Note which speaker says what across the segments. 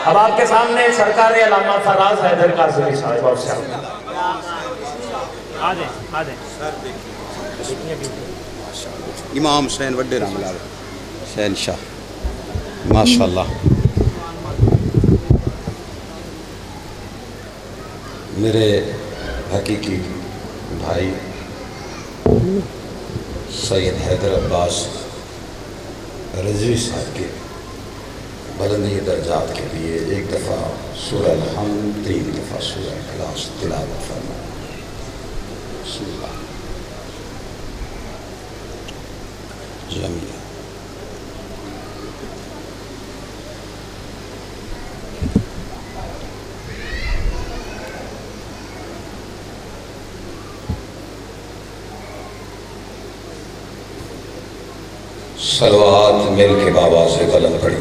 Speaker 1: اب آپ کے سامنے سرکار علامہ فراز حیدر کاظمی صاحب اور سے
Speaker 2: امام حسین وڈے رحمۃ اللہ حسین شاہ ماشاءاللہ. میرے حقیقی بھائی سید حیدر عباس رضوی صاحب کے بلندی درجات کے لیے ایک دفعہ سورہ الحمد 3 دفعہ سورہ اخلاص تلاوت فرمائیں. بسم اللہ جمیعہ. صلوات مل کے بابا سے بلند پڑی.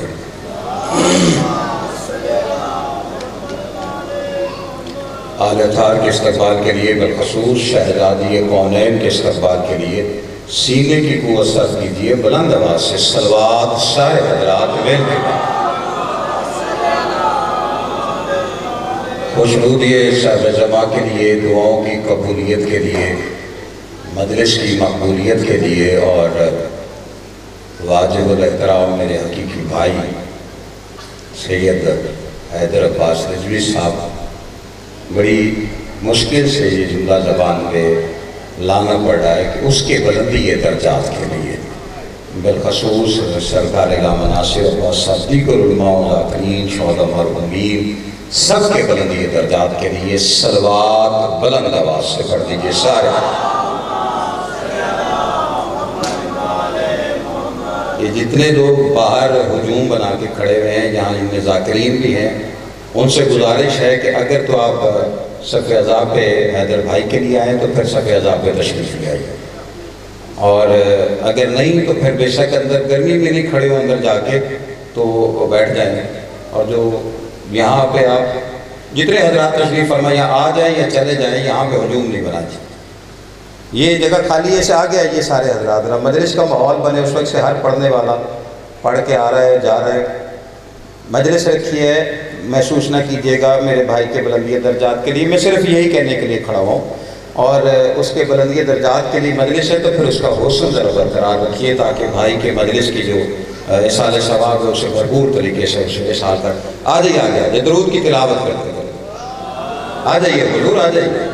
Speaker 2: اہل تھار کے استقبال کے لیے بالخصوص شہزادی کونین کے استقبال کے لیے سینے کی قوت صرف کیجیے. بلند آواز سے صلوات سارے حضرات مل کے خوشنودیے صاحب جمع کے لیے، دعاؤں کی قبولیت کے لیے، مجلس کی مقبولیت کے لیے. اور واجب الاحترام میرے حقیقی بھائی سید حیدر عباس رضوی صاحب، بڑی مشکل سے یہ جملہ زبان پہ لانا پڑ رہا ہے کہ اس کے بلندی درجات کے لیے بالخصوص سرکار علامہ ناصر عباس صدیق العلماء والذاکرین شہداء مرحومین سب کے بلندی درجات کے لیے صلوات بلند آواز سے پڑھ دیجئے سارے. یہ جتنے لوگ باہر ہجوم بنا کے کھڑے ہوئے ہیں، یہاں ان میں ذاکرین بھی ہیں، ان سے گزارش ہے کہ اگر تو آپ صف عزا پہ حیدر بھائی کے لیے آئیں تو پھر صف عزا پہ تشریف لے آئیے، اور اگر نہیں تو پھر بے شک اندر گرمی میں نہیں کھڑے ہو، اندر جا کے تو بیٹھ جائیں. اور جو یہاں پہ آپ جتنے حضرات تشریف فرمائیں یہاں آ جائیں یا چلے جائیں، یہاں پہ ہجوم نہیں بنا چاہیے. یہ جگہ خالی ایسے آ گیا یہ سارے حضرات، مجلس کا ماحول بنے اس وقت سے ہر پڑھنے والا پڑھ کے آ رہا ہے جا رہا ہے. مجلس رکھی ہے، محسوس نہ کیجیے گا میرے بھائی کے بلندی درجات کے لیے. میں صرف یہی کہنے کے لیے کھڑا ہوں، اور اس کے بلندی درجات کے لیے مجلس ہے تو پھر اس کا حوصلہ ذرا برقرار رکھیے تاکہ بھائی کے مجلس کی جو احسال ثواب ہے اسے بھرپور طریقے سے اسے احسال کر. آ جائیے آگے درود کی تلاوت کرتے ہیں. آ جائیے حضور آ جائیے.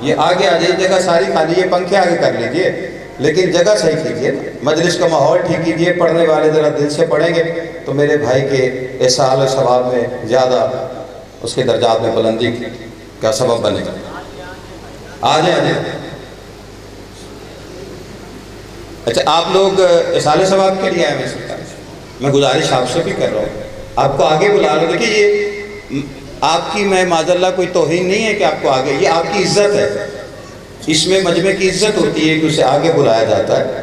Speaker 2: یہ آگے آ جائیے، جگہ ساری خالی ہے، پنکھے آگے کر لیجئے لیکن جگہ صحیح کیجئے، مجلس کا ماحول ٹھیک کیجئے. پڑھنے والے ذرا دل سے پڑھیں گے تو میرے بھائی کے احسال و ثواب میں زیادہ اس کے درجات میں بلندی کا سبب بنے گا. آ جائیں. اچھا آپ لوگ احسال ثواب کے لیے آئے ہیں سرکار سے، میں گزارش آپ سے بھی کر رہا ہوں، آپ کو آگے بلا رہا ہوں. دیکھیے یہ آپ کی میں معذاللہ کوئی توہین نہیں ہے کہ آپ کو آگے، یہ آپ کی عزت ہے. اس میں مجمع کی عزت ہوتی ہے کہ اسے آگے بلایا جاتا ہے.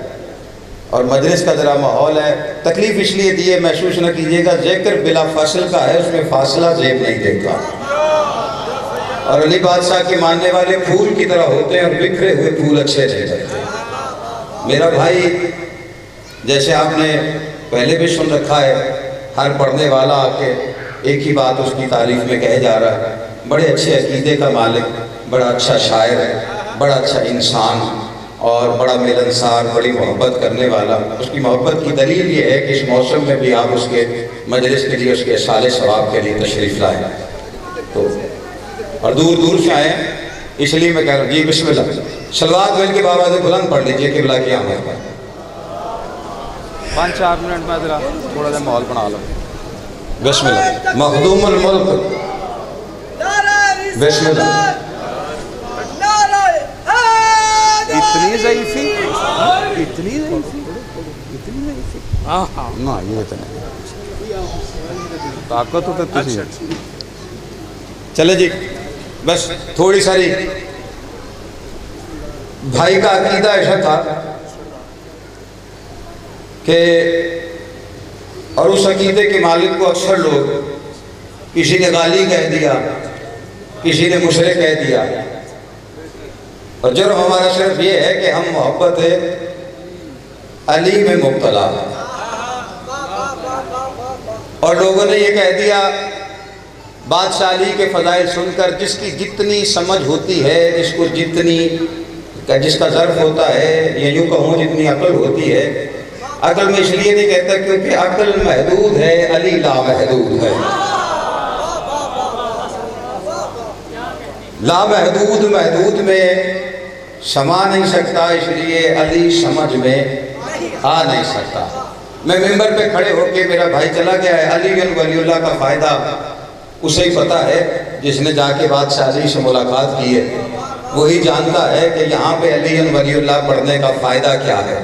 Speaker 2: اور مجلس کا ذرا ماحول ہے، تکلیف اس لیے دی ہے، محسوس نہ کیجیے گا. ذکر بلا فاصل کا ہے، اس میں فاصلہ زیب نہیں دیکھا. اور علی بادشاہ کے ماننے والے پھول کی طرح ہوتے ہیں اور بکھرے ہوئے پھول اچھے نہیں لگتے. میرا بھائی جیسے آپ نے پہلے بھی سن رکھا ہے، ہر پڑھنے والا آ کے ایک ہی بات اس کی تعریف میں کہے جا رہا ہے، بڑے اچھے عقیدے کا مالک، بڑا اچھا شاعر ہے، بڑا اچھا انسان اور بڑا ملنسار، بڑی محبت کرنے والا. اس کی محبت کی دلیل یہ ہے کہ اس موسم میں بھی آپ اس کے مجلس کے لیے، اس کے احسال ثواب کے لیے تشریف لائیں تو، اور دور دور سے آئے ہیں، اس لیے میں کہہ رہا ہوں. جی بسم اللہ. صلوات مل کے بابا سے بلند پڑھ لیجئے قبلہ کی آمد پر.
Speaker 3: 5-4 منٹ میں ذرا تھوڑا سا ماحول بنا لو.
Speaker 2: بسم اللہ. مخدوم الملک. بسم اللہ.
Speaker 3: اتنی ضعیفی، اتنی ضعیفی، اتنی ضعیفی.
Speaker 2: نا یہ تو نہیں.
Speaker 3: طاقت ہو تو کسی.
Speaker 2: چلے جی بس تھوڑی ساری. بھائی کا عقیدہ ایسا تھا کہ، اور اس عقیدے کے مالک کو اکثر لوگ کسی نے غالی کہہ دیا، کسی نے مشرک کہہ دیا. اور جرم ہمارا صرف یہ ہے کہ ہم محبت علی میں مبتلا. اور لوگوں نے یہ کہہ دیا بادشاہ علی کے فضائل سن کر جس کی جتنی سمجھ ہوتی ہے، جس کا ظرف ہوتا ہے، یا یوں کہوں جتنی عقل ہوتی ہے، عقل میں اس لیے نہیں کہتا کیونکہ عقل محدود ہے، علی لامحدود ہے۔ لامحدود محدود میں سما نہیں سکتا، اس لیے علی سمجھ میں آ نہیں سکتا۔ میں ممبر پہ کھڑے ہو کے، میرا بھائی چلا گیا ہے، علی ولی اللہ کا فائدہ اسے ہی پتا ہے جس نے جا کے بادشاہ علی سے ملاقات کی ہے، وہی جانتا ہے کہ یہاں پہ علی ولی اللہ پڑھنے کا فائدہ کیا ہے۔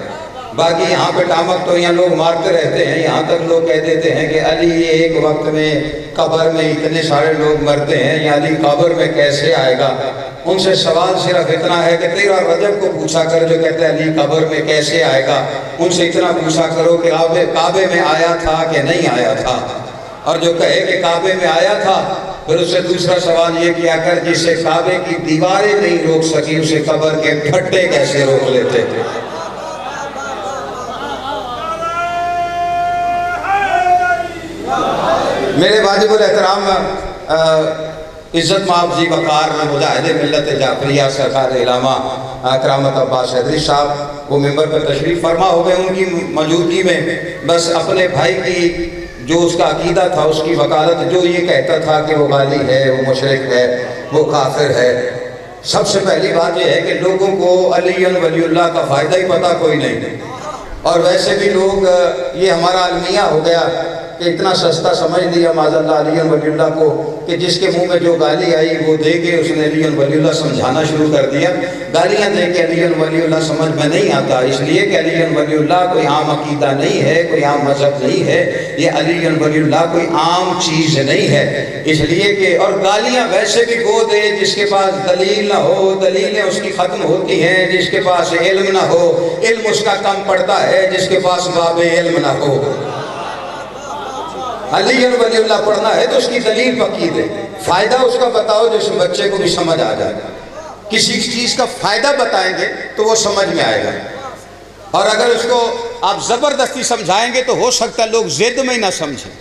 Speaker 2: باقی یہاں پہ ٹامک تو یہاں لوگ مارتے رہتے ہیں، یہاں تک لوگ کہہ دیتے ہیں کہ علی ایک وقت میں قبر میں اتنے سارے لوگ مرتے ہیں، یہ علی قبر میں کیسے آئے گا؟ ان سے سوال صرف اتنا ہے کہ 13 رجب کو پوچھا کر، جو کہتے ہیں علی قبر میں کیسے آئے گا، ان سے اتنا پوچھا کرو کہ کعبے میں آیا تھا کہ نہیں آیا تھا، اور جو کہے کہ کعبے میں آیا تھا، پھر اس سے دوسرا سوال یہ کیا کر جسے کعبے کی دیواریں نہیں روک سکی، اسے قبر کے پھٹے کیسے روک لیتے تھے۔ میرے واجب الاحترام عزت مآب ذی وقار مجاہد ملت جعفریہ سرکار علامہ کرامت عباس حیدری صاحب وہ ممبر پر تشریف فرما ہو گئے، ان کی موجودگی میں بس اپنے بھائی کی جو اس کا عقیدہ تھا، اس کی وکالت، جو یہ کہتا تھا کہ وہ غالی ہے، وہ مشرک ہے، وہ کافر ہے، سب سے پہلی بات یہ ہے کہ لوگوں کو علی ولی اللہ کا فائدہ ہی پتہ کوئی نہیں، اور ویسے بھی لوگ یہ ہمارا المیہ ہو گیا کہ اتنا سستا سمجھ لیا معاذ اللہ علی ولی اللہ کو کہ جس کے منہ میں جو گالی آئی وہ دے کے اس نے علی ولی اللہ سمجھانا شروع کر دیا۔ گالیاں دے کے علی ولی اللہ سمجھ میں نہیں آتا، اس لیے کہ علی ولی اللہ کوئی عام عقیدہ نہیں ہے، کوئی عام مذہب نہیں ہے، یہ علی ولی اللہ کوئی عام چیز نہیں ہے، اس لیے کہ اور گالیاں ویسے بھی وہ دے جس کے پاس دلیل نہ ہو، دلیلیں اس کی ختم ہوتی ہیں، جس کے پاس علم نہ ہو، علم اس کا کم پڑتا ہے جس کے پاس باب علم نہ ہو۔ علی ولی اللہ پڑھنا ہے تو اس کی دلیل پکی دے، فائدہ اس کا بتاؤ جس بچے کو بھی سمجھ آ جائے۔ کسی چیز کا فائدہ بتائیں گے تو وہ سمجھ میں آئے گا، اور اگر اس کو آپ زبردستی سمجھائیں گے تو ہو سکتا ہے لوگ ضد میں ہی نہ سمجھیں۔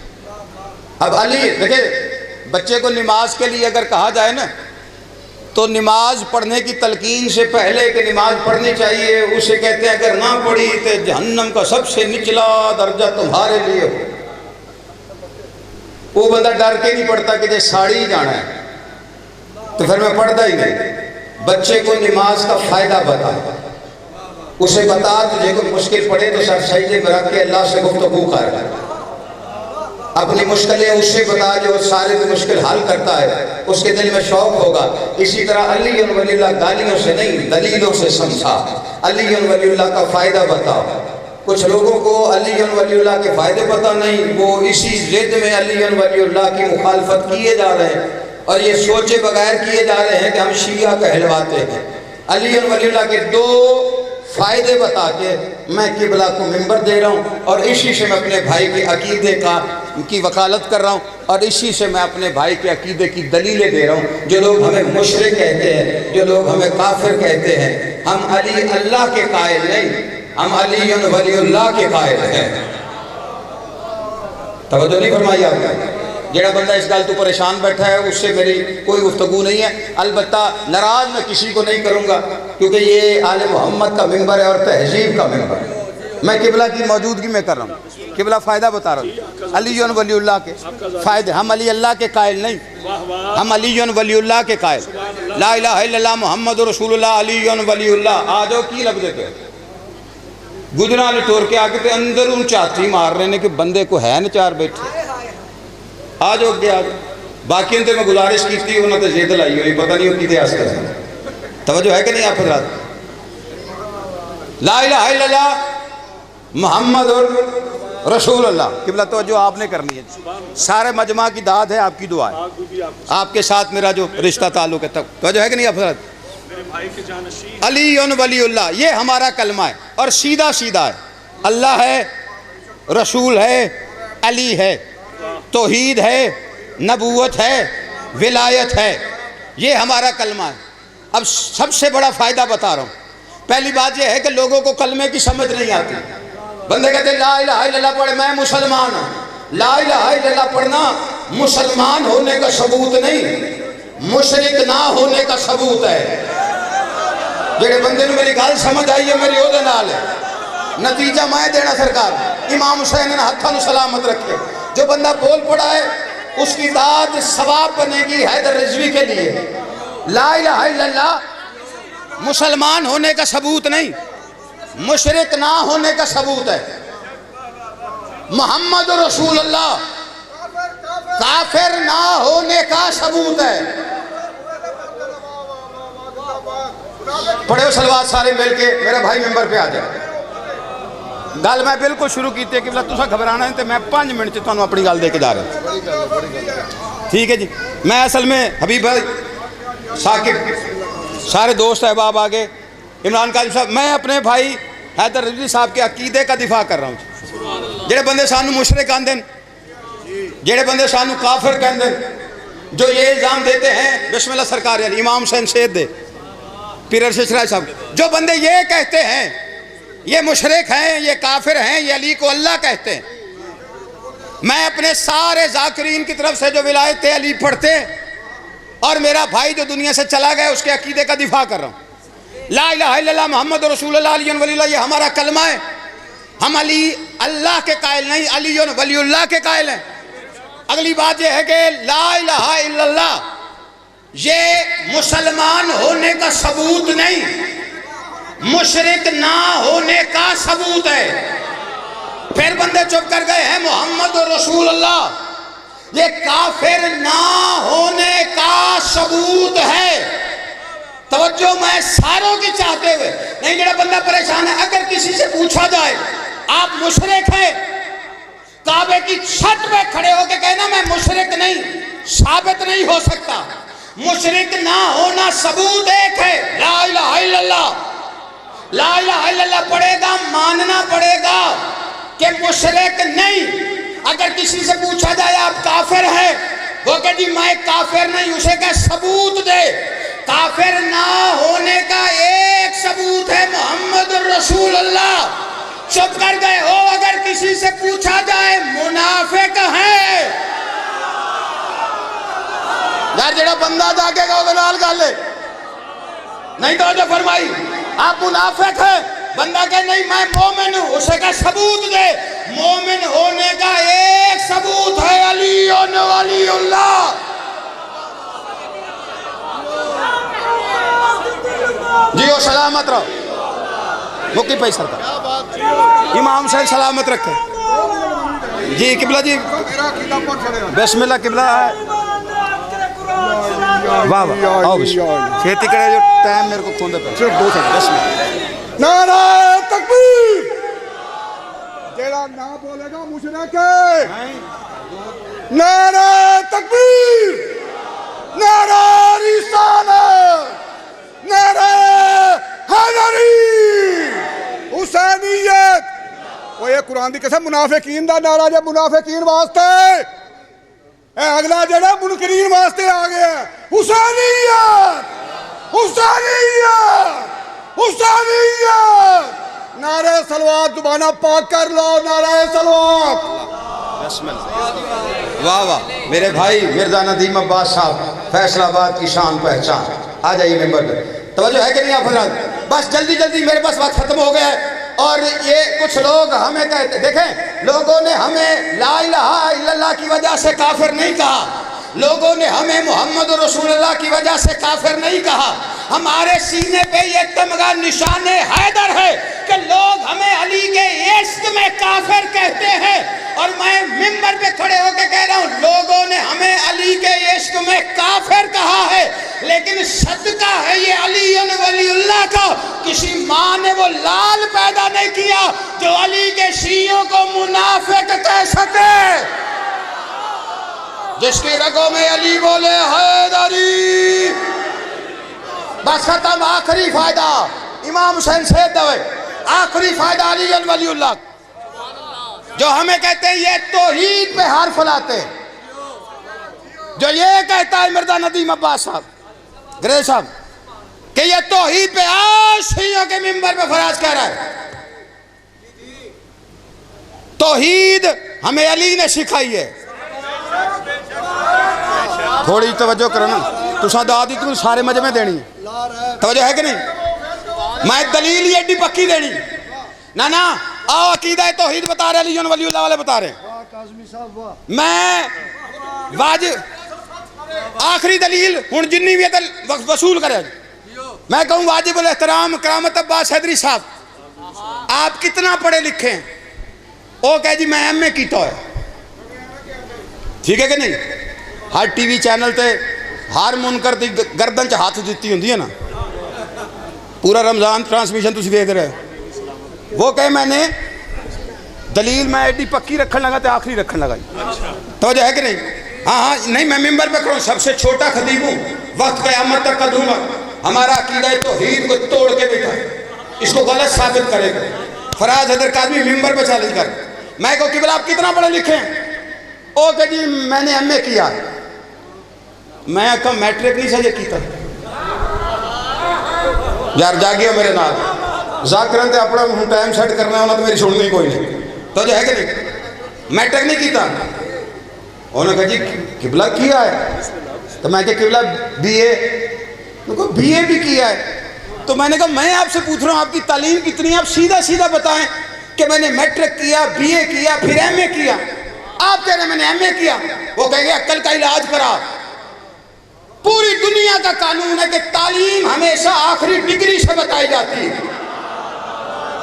Speaker 2: اب علی دیکھیں، بچے کو نماز کے لیے اگر کہا جائے نا تو نماز پڑھنے کی تلقین سے پہلے کہ نماز پڑھنی چاہیے، اسے کہتے ہیں اگر نہ پڑھی تو جہنم کا سب سے نچلا درجہ تمہارے لیے ہو۔ وہ بندہ ڈر کے نہیں پڑھتا کہ جیسے ساڑی ہی جانا ہے تو پھر میں پڑھتا ہی نہیں۔ بچے کو نماز کا فائدہ بتا، اسے بتا تجھے کوئی مشکل پڑے تو سر سجدے میں رکھ کے اللہ سے گفتگو کر، اپنی مشکلیں اس سے بتا جو سارے مشکل حل کرتا ہے، اس کے دل میں شوق ہوگا۔ اسی طرح علی ولی اللہ گالیوں سے نہیں دلیلوں سے سمجھا، علی ولی اللہ کا فائدہ بتاؤ۔ کچھ لوگوں کو علی ولی اللہ کے فائدے پتہ نہیں، وہ اسی ضد میں علی ولی اللہ کی مخالفت کیے جا رہے ہیں، اور یہ سوچے بغیر کیے جا رہے ہیں کہ ہم شیعہ کہلواتے ہیں۔ علی ولی اللہ کے 2 فائدے بتا کے میں قبلہ کو ممبر دے رہا ہوں، اور اسی سے میں اپنے بھائی کے عقیدے کی وکالت کر رہا ہوں، اور اسی سے میں اپنے بھائی کے عقیدے کی دلیلیں دے رہا ہوں۔ جو لوگ ہمیں مشرک کہتے ہیں، جو لوگ ہمیں کافر کہتے ہیں، ہم علی اللہ کے قائل نہیں، ہم علی ولی اللہ کے قائل ہیں۔ توجہ نہیں فرمائی آپ نے؟ جڑا بندہ اس گل تو پریشان بیٹھا ہے اس سے میری کوئی گفتگو نہیں ہے، البتہ ناراض میں کسی کو نہیں کروں گا، کیونکہ یہ آل محمد کا ممبر ہے اور تہذیب کا ممبر ہے۔ میں قبلہ کی موجودگی میں کر رہا ہوں، قبلہ فائدہ بتا رہا ہوں، علی ولی اللہ کے فائدے۔ ہم علی اللہ کے قائل نہیں، ہم علی ولی اللہ کے قائل۔ لا الہ الا اللہ محمد رسول اللہ علی ولی اللہ۔ آ جاؤ کی لفظ پہ گجرا لٹور کے آگے تے اندر ان چاتی مار رہے ہیں کہ بندے کو ہے نا چار بیٹھے، آ جاؤ گیا۔ باقی انتے میں گزارش کی تھی انہوں نے زید لائی ہوئی، پتہ نہیں ہو کی تھے آسکر سے۔ توجہ ہے کہ نہیں آپ حضرات؟ لا الہ الا اللہ محمد رسول اللہ۔ قبلہ توجہ آپ نے کرنی ہے، سارے مجمع کی داد ہے، آپ کی دعا ہے، آپ کے ساتھ میرا جو رشتہ تعلق ہے۔ توجہ ہے کہ نہیں آپ حضرات؟ علی ولی اللہ یہ ہمارا کلمہ ہے، اور سیدھا سیدھا ہے، اللہ ہے، رسول ہے، علی ہے، توحید ہے، نبوت ہے، ولایت ہے، یہ ہمارا کلمہ ہے۔ اب سب سے بڑا فائدہ بتا رہا ہوں۔ پہلی بات یہ ہے کہ لوگوں کو کلمے کی سمجھ نہیں آتی، بندے کہتے ہیں لا الہ الا اللہ پڑھے میں مسلمان ہوں۔ لا الہ الا اللہ پڑھنا مسلمان ہونے کا ثبوت نہیں، مشرک نہ ہونے کا ثبوت ہے۔ جڑے بندے نے میری گل سمجھ آئی ہے میری عہدے نال ہے، نتیجہ میں دینا سرکار، امام حسین نے ہاتھوں نو سلامت رکھے۔ جو بندہ بول پڑا ہے اس کی داد ثواب بنے گی حیدر رضوی کے لیے۔ لا الہ الا اللہ مسلمان ہونے کا ثبوت نہیں، مشرک نہ ہونے کا ثبوت ہے۔ محمد رسول اللہ کافر نہ ہونے کا ثبوت ہے۔ پڑھے ہو صلوات سارے مل کے، میرا بھائی ممبر پہ آ جائے۔
Speaker 3: گل میں بالکل شروع کی تھی کہ تسا گھبرانا ہے تو میں 5 منٹ تمہیں اپنی گل دے کے جا رہا ہوں، ٹھیک ہے جی۔ میں اصل میں حبیب بھائی ثاقب سارے دوست احباب آگے، عمران قاسم صاحب، میں اپنے بھائی حیدر رضوی صاحب کے عقیدے کا دفاع کر رہا ہوں۔ جڑے بندے سانو مشرک کہندے، جڑے بندے سانو کافر کہندے، جو یہ الزام دیتے ہیں، بسم اللہ سرکار علی امام حسین سید دے پیر ارشد شرائع صاحب، جو بندے یہ کہتے ہیں یہ مشرک ہیں، یہ کافر ہیں، یہ علی کو اللہ کہتے ہیں، میں اپنے سارے ذاکرین کی طرف سے جو ولایت علی پڑھتے اور میرا بھائی جو دنیا سے چلا گیا اس کے عقیدے کا دفاع کر رہا ہوں۔ لا الہ الا اللہ محمد رسول اللہ علی ولی اللہ، یہ ہمارا کلمہ ہے۔ ہم علی اللہ کے قائل نہیں، علی ولی اللہ کے قائل ہیں۔ اگلی بات یہ ہے کہ لا الہ الا اللہ یہ مسلمان ہونے کا ثبوت نہیں، مشرک نہ ہونے کا ثبوت ہے۔ پھر بندے چپ کر گئے ہیں محمد رسول اللہ یہ کافر نہ ہونے کا ثبوت ہے۔ توجہ میں ساروں کی چاہتے ہوئے نہیں، جڑا بندہ پریشان ہے، اگر کسی سے پوچھا جائے آپ مشرک ہیں، کعبے کی چھت پہ کھڑے ہو کے کہنا میں مشرک نہیں، ثابت نہیں ہو سکتا۔ مشرک نہ ہونا ثبوت ایک ہے، لا الہ الا اللہ، لا الہ الا اللہ پڑھے گا، ماننا پڑے گا کہ مشرک نہیں۔ اگر کسی سے پوچھا جائے آپ کافر ہیں، وہ کہ جی میں کافر نہیں، اسے کہ ثبوت دے۔ کافر نہ ہونے کا ایک ثبوت ہے محمد رسول اللہ۔ چپ کر گئے ہو اگر کسی سے پوچھا جائے منافق ہے، یار جڑا بندہ جاگے گا وہ نال گل ہے نہیں، توجہ فرمائی، آپ منافق ہیں، بندہ کہ نہیں میں مومن ہوں، اسے کا ثبوت دے۔ مومن ہونے کا ایک ثبوت ہے علی ولی اللہ۔ جیو سلامت رہو، مکی پہ سرکار، امام حسین سلامت رکھے جی۔ قبلہ جی بسم اللہ، قبلہ واہ واہ، آؤ چھیتی کرے جو ٹائم میرے کو کھوندے پہ صرف 2 سیکنڈ۔ بسم اللہ،
Speaker 4: نعرہ تکبیر، جیڑا نہ بولے گا مشرک ہے۔ نعرہ تکبیر، نعرہ رسالت، نعرہ حیدری، حسینیت۔ وہ یہ قرآن دی قسم منافقین دا نعرہ جب منافقین واسطے، اے اگلا جڑا منکرین واسطے آ گیا، حسینیت، حسینیت، حسینیت۔ نعرہ صلوات زبانہ پاک کر لو، نعرہ صلوات۔
Speaker 2: بسم اللہ، واہ واہ، میرے بھائی مرزا ندیم عباس صاحب، فیصل آباد کی شان پہچان، آ جائیے ممبر پہ۔ توجہ ہے کہ نہیں آپ حضرات؟ بس جلدی جلدی، میرے پاس وقت ختم ہو گیا ہے۔ اور یہ کچھ لوگ ہمیں کہتے، دیکھیں لوگوں نے ہمیں لا الہ الا اللہ کی وجہ سے کافر نہیں کہا، لوگوں نے ہمیں محمد رسول اللہ کی وجہ سے کافر نہیں کہا۔ ہمارے سینے پہ یہ تمغہ نشان حیدر ہے کہ لوگ ہمیں علی کے عشق میں کافر کہتے ہیں، اور میں ممبر پہ کھڑے ہو کے کہہ رہا ہوں لوگوں نے ہمیں علی کے عشق میں کافر کہا ہے، لیکن صدقہ ہے یہ علی ولی اللہ کا، کسی ماں نے وہ لال پیدا نہیں کیا جو علی کے شیعوں کو منافق کہہ سکے۔ جس کی رگوں میں علی بولے حیدری، بس ختم۔ آخری فائدہ امام حسین سید دوے، آخری فائدہ علی ولی اللہ، جو ہمیں کہتے ہیں یہ توحید پہ حرف لاتے ہیں، جو یہ کہتا ہے مرزا ندیم عباس صاحب گرے صاحب کہ یہ توحید پہ آج شیعوں کے ممبر پہ فراز کہہ رہا ہے۔ توحید ہمیں علی نے سکھائی ہے،
Speaker 3: تھوڑی توجہ کرو نا، تساں داد ہی تمہیں سارے مجمع دینی توجہ ہے کہ نہیں؟ میں دلیل ہی ایڈی پکی دینی نا آؤ عقیدہ توحید بتا رہے علی ولی اللہ والے بتا رہے میں واجب آخری دلیل ہن جنی بھی وصول کرے میں کہوں واجب الاحترام کرامت عباس حیدری صاحب آپ کتنا پڑھے لکھے ہیں؟ وہ کہہ جی میں ایم اے کیتا ہے، ٹھیک ہے کہ نہیں؟ ہر ٹی وی چینل تے ہر منکر دی گردن چ ہاتھ دیتی ہوندی ہے نا، پورا رمضان ٹرانسمیشن تسی دیکھ رہے ہو، وہ کہے میں نے دلیل میں ایڈی پکی رکھن لگا تے آخری رکھن لگا، توجہ ہے کہ نہیں؟ ہاں نہیں میں ممبر پہ کروں، سب سے چھوٹا خطیب ہوں، وقت قیامت تک کا دوں گا، ہمارا عقیدہ توحید کو توڑ کے بیٹھا ہے، اس کو غلط ثابت کرے گا۔ فراز حیدر کاظمی ممبر پہ چیلنج کر، میں کہوں قبلہ آپ کتنا پڑھے لکھے ہیں؟ او کہ جی میں نے ایم اے کیا، میں کہا میٹرک نہیں سجے کیتا یار جاگیا میرے نال ذاکرن تے اپنا ٹائم سیٹ کرنا ہونا تو میری سننی کوئی نہیں، تو جو ہے کہ نہیں؟ میٹرک نہیں کیتا، انہوں نے کہا جی قبلہ کیا ہے، تو میں کہا قبلہ بی اے، انہوں نے کہا بی اے بھی کیا ہے، تو میں نے کہا میں آپ سے پوچھ رہا ہوں آپ کی تعلیم کتنی ہے، آپ سیدھا سیدھا بتائیں کہ میں نے میٹرک کیا، بی اے کیا، پھر ایم اے کیا، آپ کہہ رہے ہیں میں نے ایم اے کیا، وہ کہیں گے عقل کا علاج کرا۔ پوری دنیا کا قانون ہے کہ تعلیم ہمیشہ آخری ڈگری سے بتائی جاتی ہے۔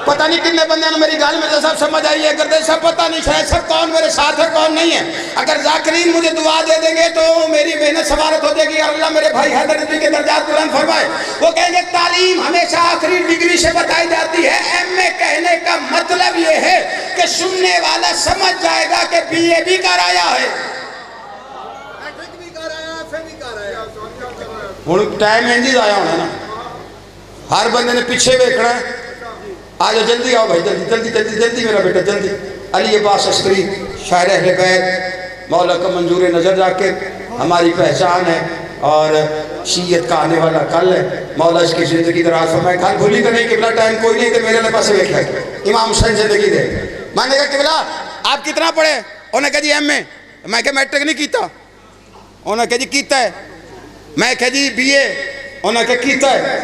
Speaker 3: پتہ نہیں کتنے بندے نے میری گال مرزا صاحب سمجھ آئی ہے، گردے سب پتہ نہیں شاید سب کون میرے ساتھ ہے کون نہیں ہے۔ اگر ذاکرین مجھے دعا دے دیں گے تو میری محنت سوارت ہو جائے گی، اور اللہ میرے بھائی حیدر رضوی کے درجات بلند فرمائے۔ وہ کہیں گے تعلیم ہمیشہ آخری ڈگری سے بتائی جاتی ہے۔ ایم اے کہنے کا مطلب یہ ہے کہ سننے والا سمجھ جائے گا کہ بی اے بھی کر آیا ہے۔ ہوں ٹائم انجیز آیا ہونا نا، ہر بندے نے پیچھے بیکھنا ہے، آجو جلدی آؤ بھائی، جلدی جلدی جلدی جلدی میرا بیٹا جلدی۔ علی عباس عسکری شاعر اہل بیت، مولا کا منظور نظر ذاکر ہماری پہچان ہے، اور شیعت کا آنے والا کل ہے، مولا اس کی زندگی دراز فرمائے۔ کل بھولی کہ نہیں قبلہ ٹائم کوئی نہیں تو میرے پاس بیٹھا ہے، امام حسین زندگی دے۔ میں نے کہا قبلہ آپ کتنا پڑھے؟ انہوں نے کہا جی ایم اے، میں کہا میٹرک نہیں کیتا، انہوں نے کہا جی کیتا ہے، میں کہا جی بی اے، انہوں نے کہا کیتا ہے،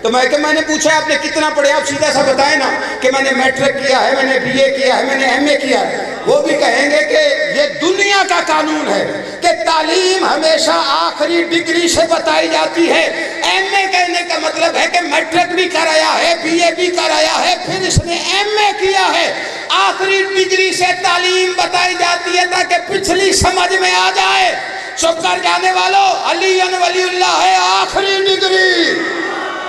Speaker 3: تو میں کہا میں نے پوچھا آپ نے کتنا پڑھے، آپ سیدھا سا بتائیں نا کہ میں نے میٹرک کیا ہے، میں نے بی اے کیا ہے، میں نے ایم اے کیا ہے۔ وہ بھی کہیں گے کہ یہ دنیا کا قانون ہے کہ تعلیم ہمیشہ آخری ڈگری سے بتائی جاتی ہے۔ ایم اے کہنے کا مطلب ہے کہ میٹرک بھی کرایا ہے، بی اے بھی کرایا ہے، پھر اس نے ایم اے کیا ہے۔ آخری ڈگری سے تعلیم بتائی جاتی ہے تاکہ پچھلی سمجھ میں آ جائے۔ چپ کر جانے والوں، علی ولی اللہ ہے آخری ڈگری۔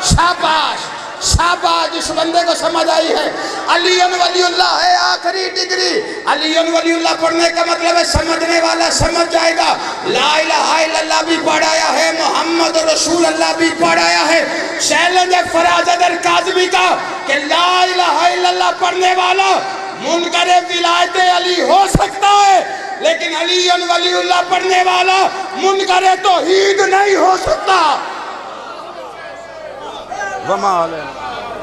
Speaker 3: شاباش شاباش، اس بندے کو سمجھ آئی ہے، علی ولی اللہ ہے آخری ڈگری۔ علی ولی اللہ پڑھنے کا مطلب ہے سمجھنے والا سمجھ جائے گا۔ لا الہ الا اللہ بھی پڑھایا ہے، محمد رسول اللہ بھی پڑھایا ہے۔ چیلنج ہے فراز حیدر کاظمی کا کہ لا الہ الا اللہ پڑھنے والا منکر ولایت علی ہو سکتا ہے، لیکن علی ولی اللہ پڑھنے والا منکر توحید نہیں ہو سکتا۔ وما علینا